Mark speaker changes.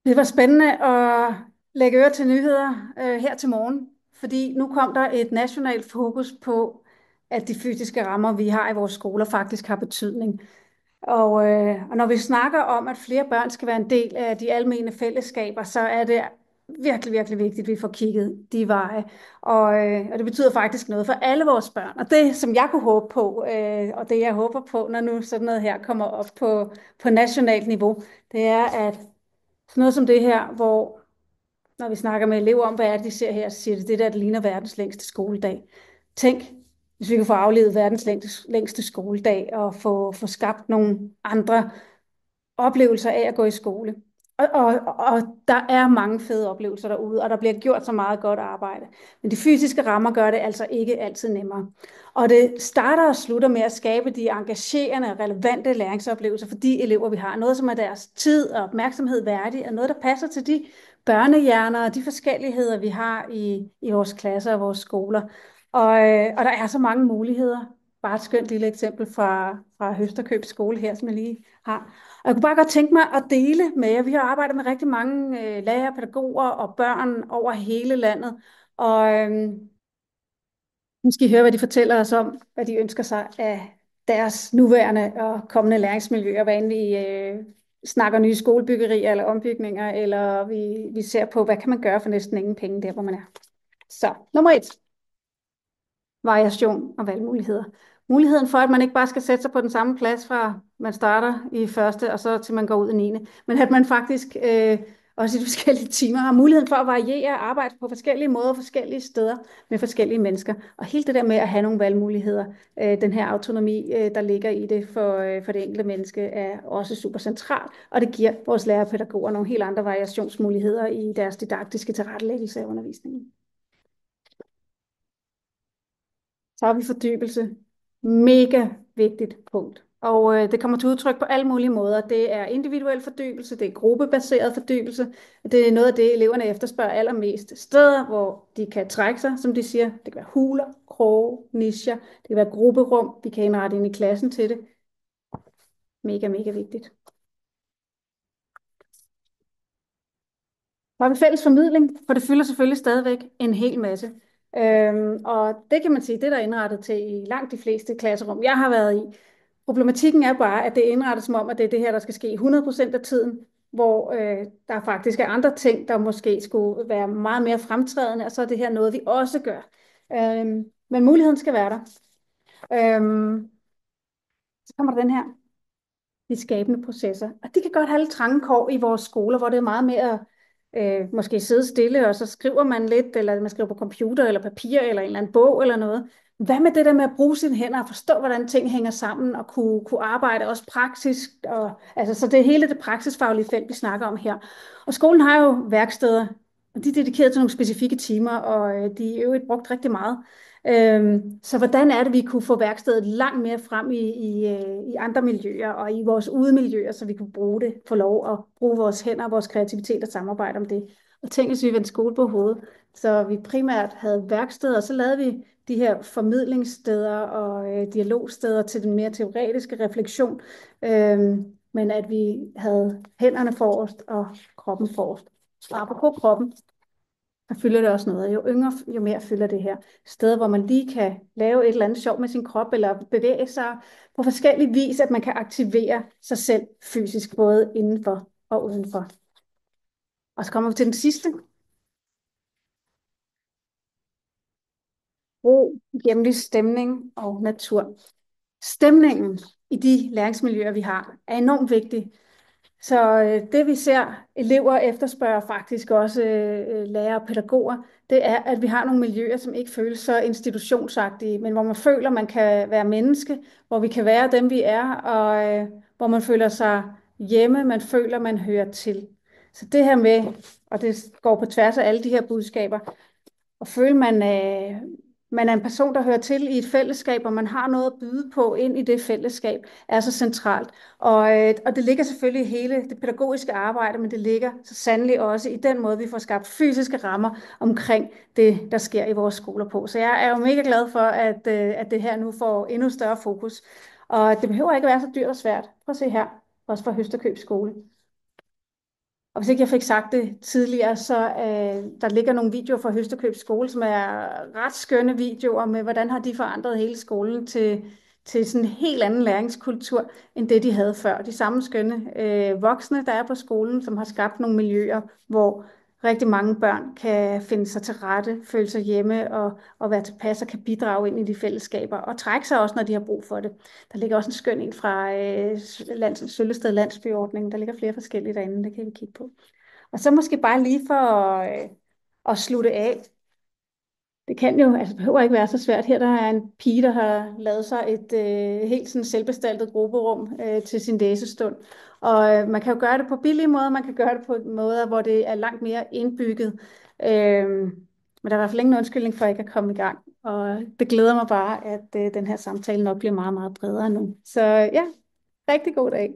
Speaker 1: Det var spændende at lægge øre til nyheder her til morgen, fordi nu kom der et nationalt fokus på, at de fysiske rammer, vi har i vores skoler, faktisk har betydning. Og når vi snakker om, at flere børn skal være en del af de almene fællesskaber, så er det virkelig, virkelig vigtigt, at vi får kigget de veje. Og det betyder faktisk noget for alle vores børn. Og det, som jeg kunne håbe på, og det jeg håber på, når nu sådan noget her kommer op på nationalt niveau, det er, at sådan noget som det her, hvor når vi snakker med elever om, hvad er det, de ser her, så siger de, det der, det ligner verdens længste skoledag. Tænk, hvis vi kan få aflevet verdens længste skoledag og få skabt nogle andre oplevelser af at gå i skole. Og der er mange fede oplevelser derude, og der bliver gjort så meget godt arbejde. Men de fysiske rammer gør det altså ikke altid nemmere. Og det starter og slutter med at skabe de engagerende og relevante læringsoplevelser for de elever, vi har. Noget, som er deres tid og opmærksomhed værdig, og noget, der passer til de børnehjerner og de forskelligheder, vi har i vores klasser og vores skoler. Og der er så mange muligheder. Bare et skønt lille eksempel fra Høsterkøb skole her, som jeg lige har. Og jeg kunne bare godt tænke mig at dele med jer. Vi har arbejdet med rigtig mange lærere, pædagoger og børn over hele landet. Og nu skal I høre, hvad de fortæller os om, hvad de ønsker sig af deres nuværende og kommende læringsmiljøer, hvad end vi snakker nye skolebyggerier eller ombygninger, eller vi ser på, hvad kan man gøre for næsten ingen penge der, hvor man er. Så, nummer 1. Variation og valgmuligheder. Muligheden for, at man ikke bare skal sætte sig på den samme plads fra man starter i første, og så til man går ud i 9. Men at man faktisk også i de forskellige timer har muligheden for at variere og arbejde på forskellige måder, forskellige steder med forskellige mennesker. Og hele det der med at have nogle valgmuligheder, den her autonomi, der ligger i det for det enkelte menneske, er også super central. Og det giver vores lærere og pædagoger nogle helt andre variationsmuligheder i deres didaktiske tilrettelæggelse af undervisningen. Så har vi fordybelse. Mega vigtigt punkt. Og det kommer til udtryk på alle mulige måder. Det er individuel fordybelse, det er gruppebaseret fordybelse. Det er noget af det, eleverne efterspørger allermest. Steder, hvor de kan trække sig, som de siger. Det kan være huler, kroge, nicher. Det kan være grupperum. Vi kan indrette ind i klassen til det. Mega, mega vigtigt. Så har vi fælles formidling, for det fylder selvfølgelig stadigvæk en hel masse. Og det kan man sige, det er der indrettet til i langt de fleste klasserum, jeg har været i. Problematikken er bare, at det er indrettet som om, at det er det her, der skal ske 100% af tiden, hvor der faktisk er andre ting, der måske skulle være meget mere fremtrædende, og så er det her noget, vi også gør. Men muligheden skal være der. Så kommer der den her, de skabende processer. Og de kan godt have lidt trange kår i vores skoler, hvor det er meget mere måske sidde stille, og så skriver man lidt, eller man skriver på computer, eller papir, eller en eller anden bog, eller noget. Hvad med det der med at bruge sine hænder og forstå, hvordan ting hænger sammen, og kunne arbejde også praktisk, og, altså, så det er hele det praksisfaglige felt, vi snakker om her. Og skolen har jo værksteder, og de er dedikeret til nogle specifikke timer, og de er jo brugt rigtig meget. Så hvordan er det, vi kunne få værkstedet langt mere frem i andre miljøer og i vores udemiljøer, så vi kunne bruge det, få lov at bruge vores hænder, vores kreativitet og samarbejde om det. Og tænk, hvis vi vendte skole på hovedet, så vi primært havde værksteder, og så lavede vi de her formidlingssteder og dialogsteder til den mere teoretiske refleksion, men at vi havde hænderne forrest og kroppen forrest. Og apropos kroppen, der fylder det også noget. Jo yngre, jo mere fylder det her. Steder, hvor man lige kan lave et eller andet sjov med sin krop, eller bevæge sig på forskellige vis, at man kan aktivere sig selv fysisk, både indenfor og udenfor. Og så kommer vi til den sidste. Ro, hjemlig stemning og natur. Stemningen i de læringsmiljøer, vi har, er enormt vigtig. Så det vi ser elever efterspørger faktisk også lærere og pædagoger, det er, at vi har nogle miljøer, som ikke føles så institutionsagtige, men hvor man føler, man kan være menneske, hvor vi kan være dem, vi er, og hvor man føler sig hjemme, man føler, man hører til. Så det her med, og det går på tværs af alle de her budskaber, og føle, man er en person, der hører til i et fællesskab, og man har noget at byde på ind i det fællesskab, er så centralt. Og det ligger selvfølgelig i hele det pædagogiske arbejde, men det ligger så sandelig også i den måde, vi får skabt fysiske rammer omkring det, der sker i vores skoler på. Så jeg er jo mega glad for, at det her nu får endnu større fokus. Og det behøver ikke at være så dyrt og svært. Prøv at se her, også fra Høsterkøb skole. Og hvis ikke jeg fik sagt det tidligere, så der ligger nogle videoer fra Høsterkøb skole, som er ret skønne videoer med, hvordan har de forandret hele skolen til sådan en helt anden læringskultur, end det de havde før. De samme skønne voksne, der er på skolen, som har skabt nogle miljøer, hvor rigtig mange børn kan finde sig til rette, føle sig hjemme og være tilpas og kan bidrage ind i de fællesskaber og trække sig også, når de har brug for det. Der ligger også en skøn en fra Søllested Landsbyordningen. Der ligger flere forskellige derinde, det kan vi kigge på. Og så måske bare lige for at slutte af. Det kan jo, altså det behøver ikke være så svært. Her der er en pige, der har lavet sig et helt sådan selvbestaltet grupperum til sin læsestund. Og man kan jo gøre det på billige måder, man kan gøre det på måder, hvor det er langt mere indbygget. Men der er i hvert fald ingen undskyldning for ikke at komme i gang. Og det glæder mig bare, at den her samtale nok bliver meget, meget bredere nu. Så ja, rigtig god dag.